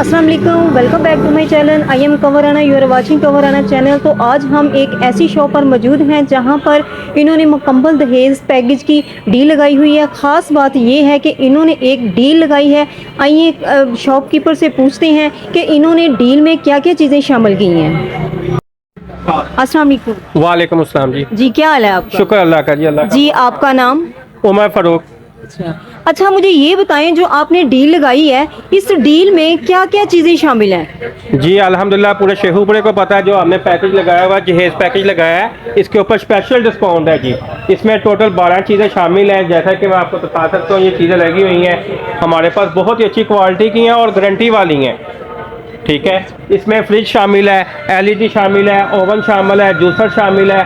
अस्सलाम वालेकुम, welcome back to my channel. I am Kanwrana, you are watching Kanwrana channel. तो आज हम एक ऐसी शॉप पर मौजूद हैं जहां पर इन्होंने मुकम्मल दहेज पैकेज की डील लगाई हुई है। ख़ास बात ये है कि इन्होंने एक डील लगाई है। आइए शॉपकीपर से पूछते हैं कि इन्होंने डील में क्या क्या चीज़ें शामिल की हैं। अस्सलाम वालेकुम। वालेकुम अस्सलाम जी। जी, क्या हाल है आपका? शुक्र अल्लाह का जी। अल्लाह का। जी, आपका नाम? उमर फारूक। अच्छा, मुझे ये बताएं, जो आपने डील लगाई है, इस डील में क्या क्या चीज़ें शामिल हैं? जी अल्हम्दुलिल्लाह पूरे शेखुपुरे को पता है जो हमने पैकेज लगाया हुआ जहेज पैकेज लगाया है, इसके ऊपर स्पेशल डिस्काउंट है जी। इसमें टोटल 12 चीज़ें शामिल हैं। जैसा कि मैं आपको बता सकता हूँ, ये चीज़ें लगी हुई हैं हमारे पास, बहुत ही अच्छी क्वालिटी की हैं और गारंटी वाली हैं। ठीक है, इसमें फ्रिज शामिल है, एलईडी शामिल है, ओवन शामिल है, जूसर शामिल है,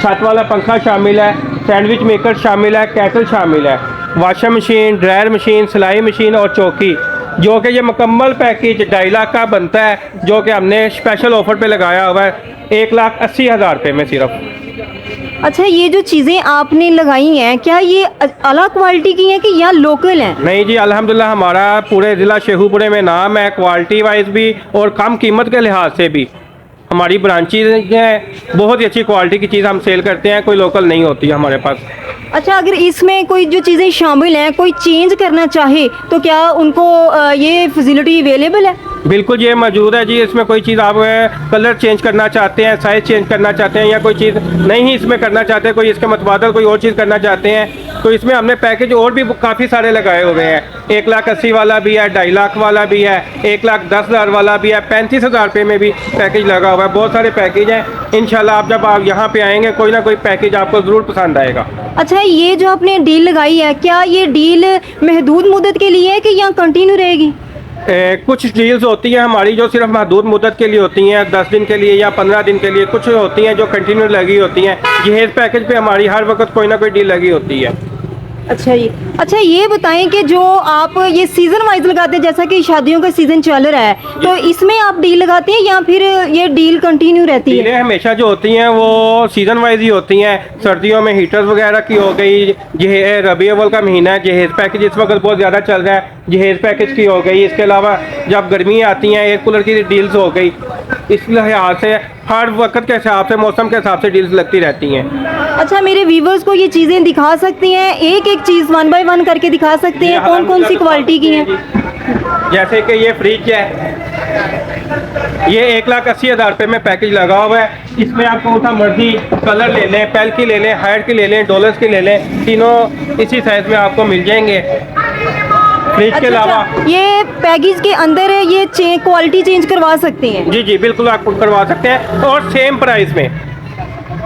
छत वाला पंखा शामिल है, सैंडविच मेकर शामिल है, केटल शामिल है, वॉशिंग मशीन, ड्रायर मशीन, सिलाई मशीन और चौकी, जो कि ये मुकम्मल पैकेज 2.5 लाख का बनता है, जो कि हमने स्पेशल ऑफर पे लगाया हुआ है 1,80,000 रुपये में सिर्फ। अच्छा, ये जो चीज़ें आपने लगाई हैं, क्या ये अला क्वालिटी की हैं कि या लोकल हैं? नहीं जी, अल्हम्दुलिल्लाह हमारा पूरे ज़िला शेखुपुरे में नाम है, क्वालिटी वाइज भी और कम कीमत के लिहाज से भी। हमारी ब्रांचेज हैं, बहुत ही अच्छी क्वालिटी की चीज़ हम सेल करते हैं, कोई लोकल नहीं होती है हमारे पास। अच्छा, अगर इसमें कोई जो चीज़ें शामिल हैं, कोई चेंज करना चाहे तो क्या उनको ये फैसिलिटी अवेलेबल है? बिल्कुल ये मौजूद है जी। इसमें कोई चीज़ आप कलर चेंज करना चाहते हैं, साइज़ चेंज करना चाहते हैं, या कोई चीज़ नहीं इसमें करना चाहते हैं, कोई इसके मुतबादल कोई और चीज़ करना चाहते हैं, तो इसमें हमने पैकेज और भी काफ़ी सारे लगाए हुए हैं। 1,80,000 वाला भी है, 2.5 लाख वाला भी है, 1,10,000 वाला भी है, 35,000 रुपये में भी पैकेज लगा हुआ है। बहुत सारे पैकेज हैं। इंशाल्लाह आप जब आप यहाँ पे आएंगे, कोई ना कोई पैकेज आपको ज़रूर पसंद आएगा। अच्छा, ये जो आपने डील लगाई है, क्या ये डील महदूद मुद्दत के लिए है कि यहाँ कंटिन्यू रहेगी? कुछ डील्स होती हैं हमारी जो सिर्फ महदूद मुद्दत के लिए होती हैं, 10 दिन के लिए या 15 दिन के लिए। कुछ होती हैं जो कंटिन्यू लगी होती हैं। जहेज पैकेज पे हमारी हर वक्त कोई ना कोई डील लगी होती है। अच्छा, ये बताएं कि जो आप ये सीज़न वाइज लगाते हैं, जैसा कि शादियों का सीज़न चल रहा है, तो इसमें आप डील लगाते हैं या फिर ये डील कंटिन्यू रहती है? डीलें हमेशा जो होती हैं वो सीज़न वाइज ही होती हैं। सर्दियों में हीटर्स वगैरह की हो गई, रबी अव्वल का महीना है, जहेज पैकेज इस वक्त बहुत ज़्यादा चल रहा है, जहेज पैकेज की हो गई। इसके अलावा जब गर्मियाँ आती हैं, एयर कूलर की डील्स हो गई। इस लिहाज से हर वक्त के हिसाब से, मौसम के हिसाब से डील्स लगती रहती हैं। अच्छा, मेरे व्यूवर्स को ये चीज़ें दिखा सकती हैं, एक एक चीज़ 1 बाय 1 करके दिखा सकते हैं, कौन कौन सी क्वालिटी की हैं? जैसे कि ये फ्रिज है, ये 1,80,000 रुपये में पैकेज लगा हुआ है। इसमें आप कौन सा मर्जी कलर ले लें, पेल की ले लें, हाइट की ले लें, डॉलर्स की ले लें, तीनों इसी साइज में आपको मिल जाएंगे। फ्रिज के अलावा ये पैकेज के अंदर है, ये क्वालिटी चेंज करवा सकते हैं? जी जी बिल्कुल, आप करवा सकते हैं और सेम प्राइस में।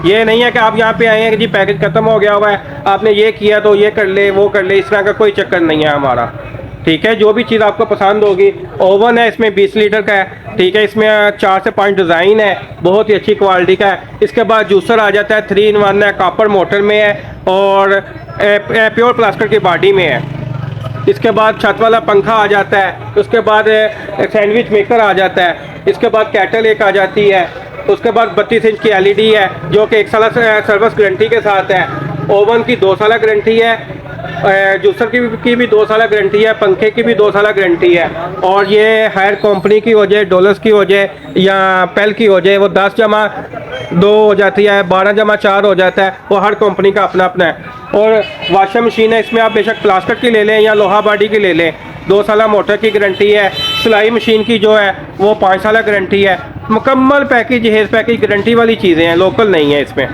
ये नहीं है कि आप यहाँ पे आए हैं कि जी पैकेज ख़त्म हो गया हुआ है, आपने ये किया तो ये कर ले, वो कर ले, इस तरह का कोई चक्कर नहीं है हमारा। ठीक है, जो भी चीज़ आपको पसंद होगी। ओवन है, इसमें 20 लीटर का है। ठीक है, इसमें 4 से 5 डिज़ाइन है, बहुत ही अच्छी क्वालिटी का है। इसके बाद जूसर आ जाता है, 3 in 1 है, कॉपर मोटर में है और प्योर प्लास्टिक की बॉडी में है। इसके बाद छत वाला पंखा आ जाता है। उसके बाद सैंडविच मेकर आ जाता है। इसके बाद केटल एक आ जाती है। उसके बाद 32 इंच की एलईडी है, जो कि 1 साल सर्विस गारंटी के साथ है। ओवन की 2 साल गारंटी है, जूसर की भी 2 साल गारंटी है, पंखे की भी 2 साल गारंटी है। और ये हायर कंपनी की हो जाए, डॉलर्स की हो जाए या पेल की हो जाए, वो 10 जमा 2 हो जाती है, 12 जमा 4 हो जाता है। वो हर कंपनी का अपना अपना है। और वॉशिंग मशीन है, इसमें आप बेशक प्लास्टिक की ले लें या लोहा बॉडी की ले लें, 2 साल मोटर की गारंटी है। सिलाई मशीन की जो है वो 5 साल गारंटी है। मुकम्मल पैकेज, जहेज पैकेज गारंटी वाली चीज़ें हैं, लोकल नहीं है इसमें।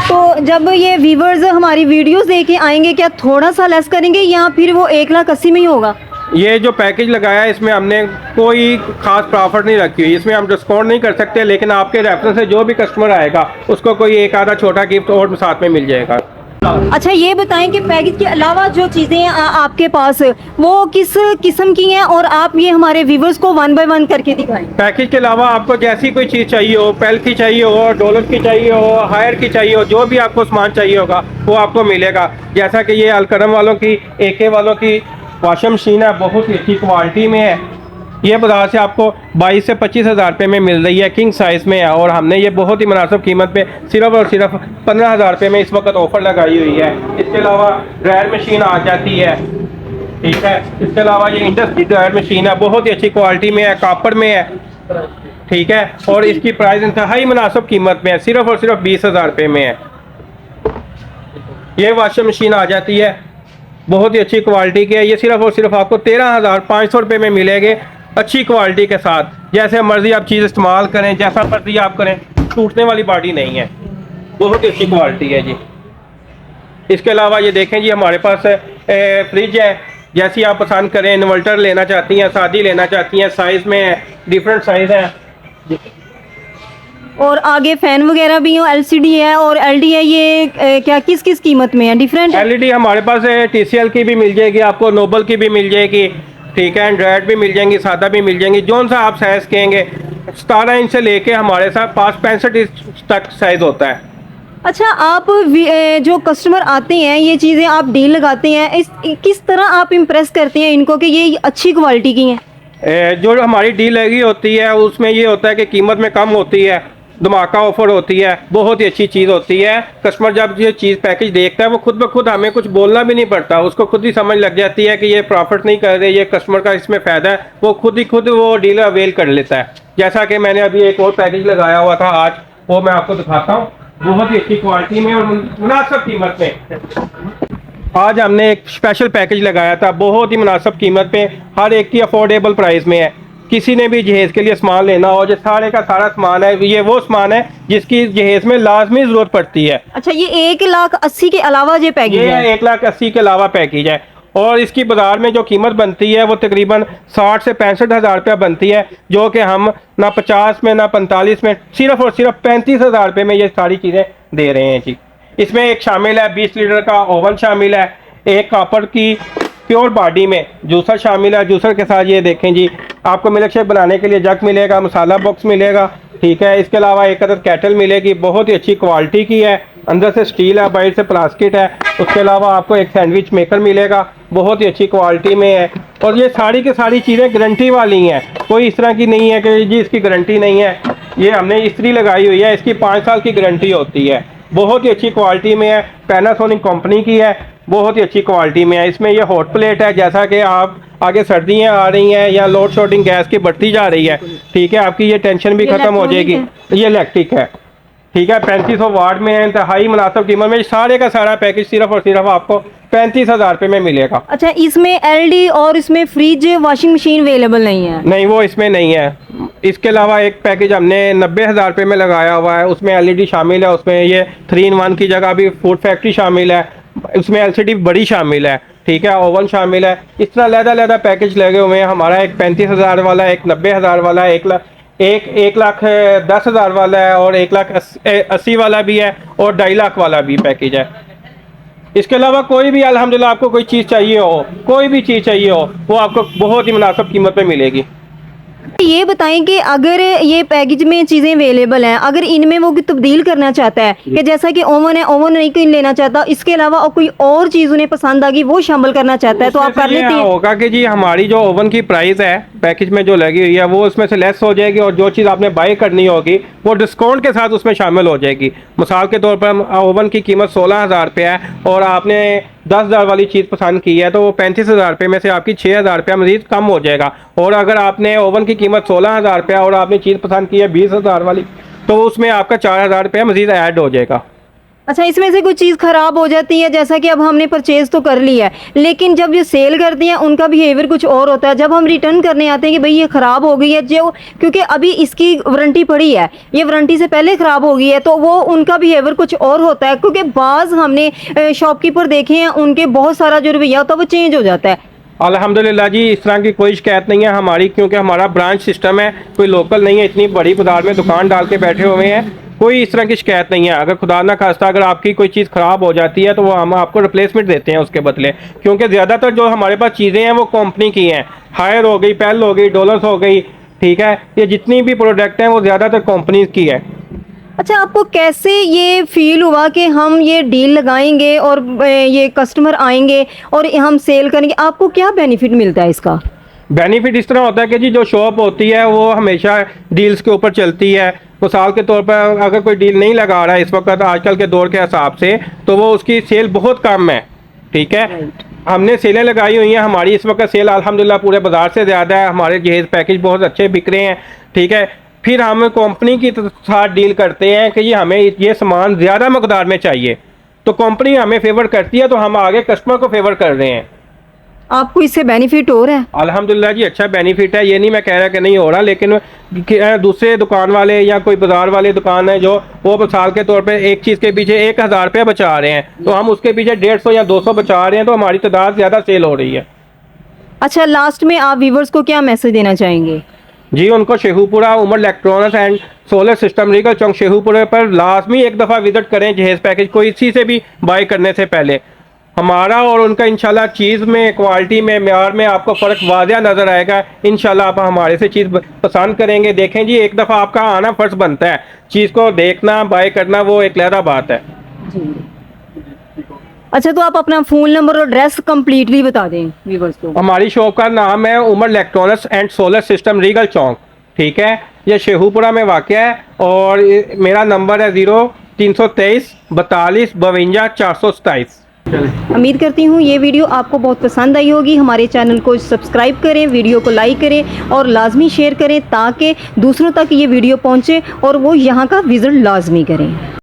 तो जब ये व्यूवर्स हमारी वीडियोस देख के आएंगे, क्या थोड़ा सा लेस करेंगे या फिर वो 1,80,000 में ही होगा? ये जो पैकेज लगाया है, इसमें हमने कोई खास प्रॉफिट नहीं रखी हुई। इसमें हम डिस्काउंट नहीं कर सकते, लेकिन आपके रेफरेंस से जो भी कस्टमर आएगा उसको कोई एक आधा छोटा गिफ्ट और साथ में मिल जाएगा। अच्छा, ये बताएं कि पैकेज के अलावा जो चीज़ें हैं आपके पास, वो किस किस्म की हैं, और आप ये हमारे व्यूवर्स को 1 बाय 1 करके दिखाएं। पैकेज के अलावा आपको जैसी कोई चीज़ चाहिए हो, पेल की चाहिए हो, डॉलर की चाहिए हो, हायर की चाहिए हो, जो भी आपको सामान चाहिए होगा वो आपको मिलेगा। जैसा कि ये अलकरम वालों की, AK वालों की वॉशिंग मशीन है, बहुत ही अच्छी क्वालिटी में है। ये बाजार से आपको 22 से 25,000 रुपये में मिल रही है, किंग साइज़ में है। और हमने ये बहुत ही मुनासिब कीमत पे सिर्फ और सिर्फ 15,000 रुपये में इस वक्त ऑफ़र लगाई हुई है। इसके अलावा ड्रायर मशीन आ जाती है। ठीक है। इसके अलावा ये इंडस्ट्री ड्रायर मशीन है, बहुत ही अच्छी क्वालिटी में है, कॉपर में है, ठीक है। और इसकी प्राइस इंतहाई मुनासिब कीमत में है, सिर्फ और सिर्फ 20,000 रुपये में है। ये वॉशिंग मशीन आ जाती है, बहुत ही अच्छी क्वालिटी की है। ये सिर्फ और सिर्फ आपको 13,500 रुपये में मिलेगी, अच्छी क्वालिटी के साथ। जैसे मर्जी आप चीज़ इस्तेमाल करें, जैसा मर्जी आप करें, टूटने वाली बॉडी नहीं है, बहुत ही अच्छी क्वालिटी है जी। इसके अलावा ये देखें जी, हमारे पास फ्रिज है, जैसी आप पसंद करें। इन्वर्टर लेना चाहती हैं, शादी लेना चाहती हैं, साइज़ में है, डिफरेंट साइज़ हैं। और आगे फैन वगैरह भी हो, एलसीडी है और एलडी है, ये क्या किस किस कीमत में है, डिफरेंट है? एलईडी हमारे पास टीसीएल की भी मिल जाएगी, आपको नोबल की भी मिल जाएगी, ठीक है। एंड्रॉयड भी मिल जाएंगी, सादा भी मिल जाएंगी, जौन सा आप साइज़ कहेंगे। 17 इंच से लेके हमारे साथ 65 इंच तक साइज़ होता है। अच्छा, आप जो कस्टमर आते हैं, ये चीज़ें आप डील लगाते हैं, किस तरह आप इम्प्रेस करते हैं इनको कि ये अच्छी क्वालिटी की हैं? जो हमारी डील लगी होती है उसमें ये होता है कि कीमत में कम होती है, धमाका ऑफर होती है, बहुत ही अच्छी चीज़ होती है। कस्टमर जब ये चीज़ पैकेज देखता है, वो खुद ब खुद, हमें कुछ बोलना भी नहीं पड़ता, उसको खुद ही समझ लग जाती है कि ये प्रॉफिट नहीं कर रहे, ये कस्टमर का इसमें फ़ायदा है, वो खुद वो डील अवेल कर लेता है। जैसा कि मैंने अभी एक और पैकेज लगाया हुआ था आज, वो मैं आपको दिखाता हूँ, बहुत ही अच्छी क्वालिटी में और मुनासिब कीमत में। आज हमने एक स्पेशल पैकेज लगाया था, बहुत ही मुनासिब कीमत पे, हर एक की अफोर्डेबल प्राइस में है। किसी ने भी जहेज़ के लिए सामान लेना हो, जो सारे का सारा सामान है, ये वो सामान है जिसकी जहेज़ में लाजमी ज़रूरत पड़ती है। अच्छा, ये 1,80,000 के अलावा ये पैकेज है? 1,80,000 के अलावा पैकेज है, और इसकी बाज़ार में जो कीमत बनती है वो तकरीबन 60 से 65,000 रुपया बनती है, जो कि हम ना 50 में ना 45 में, सिर्फ और सिर्फ 35,000 रुपये में ये सारी चीज़ें दे रहे हैं जी। इसमें एक शामिल है 20 लीटर का ओवन शामिल है, एक कॉपर की प्योर बॉडी में जूसर शामिल है। जूसर के साथ ये देखें जी, आपको मिल्क शेक बनाने के लिए जग मिलेगा, मसाला बॉक्स मिलेगा, ठीक है। इसके अलावा एक अदर केटल मिलेगी, बहुत ही अच्छी क्वालिटी की है, अंदर से स्टील है, बाहर से प्लास्टिक है। उसके अलावा आपको एक सैंडविच मेकर मिलेगा, बहुत ही अच्छी क्वालिटी में है। और ये सारी की सारी चीज़ें गारंटी वाली हैं, कोई इस तरह की नहीं है कि जी इसकी गारंटी नहीं है। ये हमने इस्त्री लगाई हुई है, इसकी 5 साल की गारंटी होती है, बहुत ही अच्छी क्वालिटी में है, पैनासोनिक कंपनी की है, बहुत ही अच्छी क्वालिटी में है। इसमें ये हॉट प्लेट है, जैसा कि आप आगे सर्दियाँ आ रही हैं या लोड शेडिंग गैस की बढ़ती जा रही है, ठीक है, आपकी ये टेंशन भी ख़त्म हो जाएगी। ये इलेक्ट्रिक है, ठीक है, 3500 वाट में है, इंतहाई मुनासिब कीमत में। सारे का सारा पैकेज सिर्फ और सिर्फ आपको 35,000 रुपये में मिलेगा। अच्छा, इसमें एलडी और इसमें फ्रिज वॉशिंग मशीन अवेलेबल नहीं है? नहीं, वो इसमें नहीं है। इसके अलावा एक पैकेज हमने 90,000 रुपये में लगाया हुआ है, उसमें एलईडी शामिल है, उसमें ये 3-in-1 की जगह भी फूड फैक्ट्री शामिल है, उसमें एलसीडी बड़ी शामिल है, ठीक है, ओवन शामिल है। इस तरह लहदा पैकेज लगे हुए हैं। हमारा एक 35,000 वाला, एक 90,000 वाला, 1,10,000 वाला है, और 1,80,000 वाला भी है, और 2.5 लाख वाला भी पैकेज है। इसके अलावा कोई भी अल्हम्दुलिल्लाह आपको कोई चीज़ चाहिए हो, कोई भी चीज़ चाहिए हो, वो आपको बहुत ही मुनासिब कीमत पे मिलेगी। ये बताएं कि अगर ये पैकेज में चीज़ें अवेलेबल हैं, अगर इनमें वो तब्दील करना चाहता है कि जैसा कि ओवन है, ओवन नहीं कोई लेना चाहता, इसके अलावा और कोई और चीज़ उन्हें पसंद आ गई, वो शामिल करना चाहता है, तो आप कर लेते हैं? होगा कि जी हमारी जो ओवन की प्राइस है पैकेज में जो लगी हुई है, वो उसमें से लेस हो जाएगी, और जो चीज़ आपने बाई करनी होगी वो डिस्काउंट के साथ उसमें शामिल हो जाएगी। मिसाल के तौर पर ओवन की कीमत 16,000 रुपये है, और आपने 10,000 वाली चीज़ पसंद की है, तो वो 35,000 रुपये में से आपकी 6,000 रुपया मज़ीद कम हो जाएगा। और अगर आपने ओवन की कीमत 16,000 रुपया और आपने चीज़ पसंद की है 20,000 वाली, तो उसमें आपका 4,000 रुपया मज़ीद ऐड हो जाएगा। अच्छा, इसमें से कोई चीज़ ख़राब हो जाती है, जैसा कि अब हमने परचेज़ तो कर लिया है, लेकिन जब ये सेल करती हैं उनका बिहेवियर कुछ और होता है। जब हम रिटर्न करने आते हैं कि भाई ये ख़राब हो गई है, जो क्योंकि अभी इसकी वारंटी पड़ी है, ये वारंटी से पहले ख़राब हो गई है, तो वो उनका बिहेवियर कुछ और होता है। क्योंकि बाज़ हमने शॉपकीपर देखे हैं, उनके बहुत सारा जो रवैया होता है वो चेंज हो जाता है। अल्हम्दुलिल्लाह जी, इस तरह की कोई शिकायत नहीं है हमारी, क्योंकि हमारा ब्रांच सिस्टम है, कोई लोकल नहीं है, इतनी बड़ी बाजार में दुकान डाल के बैठे हुए हैं, कोई इस तरह की शिकायत नहीं है। अगर खुदा ना खास्ता अगर आपकी कोई चीज़ ख़राब हो जाती है, तो वो हम आपको रिप्लेसमेंट देते हैं उसके बदले, क्योंकि ज़्यादातर जो हमारे पास चीज़ें हैं वो कंपनी की हैं। हायर हो गई, पेल हो गई, डॉलर्स हो गई, ठीक है, ये जितनी भी प्रोडक्ट हैं वो ज़्यादातर कंपनीज की है। अच्छा, आपको कैसे ये फील हुआ कि हम ये डील लगाएंगे और ये कस्टमर आएंगे और हम सेल करेंगे, आपको क्या बेनिफिट मिलता है इसका? बेनिफिट इस तरह होता है कि जी जो शॉप होती है वो हमेशा डील्स के ऊपर चलती है। मिसाल के तौर पर अगर कोई डील नहीं लगा रहा है इस वक्त आजकल के दौर के हिसाब से, तो वो उसकी सेल बहुत कम है, ठीक है। हमने सेलें लगाई हुई हैं। हमारी इस वक्त सेल अल्हम्दुलिल्लाह पूरे बाज़ार से ज़्यादा है। हमारे जहेज़ पैकेज बहुत अच्छे बिक रहे हैं, ठीक है। फिर हम कंपनी के साथ डील करते हैं कि ये हमें ये सामान ज़्यादा मकदार में चाहिए, तो कंपनी हमें फेवर करती है, तो हम आगे कस्टमर को फेवर कर रहे हैं। आपको इससे बेनिफिट हो रहा है? अल्हम्दुलिल्लाह जी अच्छा बेनिफिट है, ये नहीं मैं कह रहा कि नहीं हो रहा, लेकिन दूसरे दुकान वाले या कोई बाजार वाले दुकान है जो वो मिसाल के तौर पे एक चीज़ के पीछे 1000 रुपये बचा रहे हैं, तो हम उसके पीछे 150 या 200 बचा रहे हैं, तो हमारी तादाद ज़्यादा सेल हो रही है। अच्छा, लास्ट में आप व्यूवर्स को क्या मैसेज देना चाहेंगे? जी, उनको Sheikhupura Umar electronics and solar system Regal Chowk Sheikhupura पर लाजमी एक दफ़ा विजिट करें जहेज़ पैकेज को इसी से भी बाई करने से पहले। हमारा और उनका इंशाल्लाह चीज़ में, क्वालिटी में, म्यार में आपको फ़र्क वाज़िया नज़र आएगा। इंशाल्लाह आप हमारे से चीज़ पसंद करेंगे। देखें जी, एक दफ़ा आपका आना फ़र्ज़ बनता है, चीज़ को देखना, बाय करना वो एक अलग बात है। अच्छा, तो आप अपना फ़ोन नंबर और एड्रेस कंप्लीटली बता दें व्यूवर्स को। हमारी शॉप का नाम है Umar electronics and solar system Regal Chowk, ठीक है। ये शेखुपुरा में वाक़या है और मेरा नंबर है 0323 42 52 427। उम्मीद करती हूँ ये वीडियो आपको बहुत पसंद आई होगी। हमारे चैनल को सब्सक्राइब करें, वीडियो को लाइक करें और लाजमी शेयर करें ताकि दूसरों तक ये वीडियो पहुँचे और वो यहाँ का विज़िट लाजमी करें।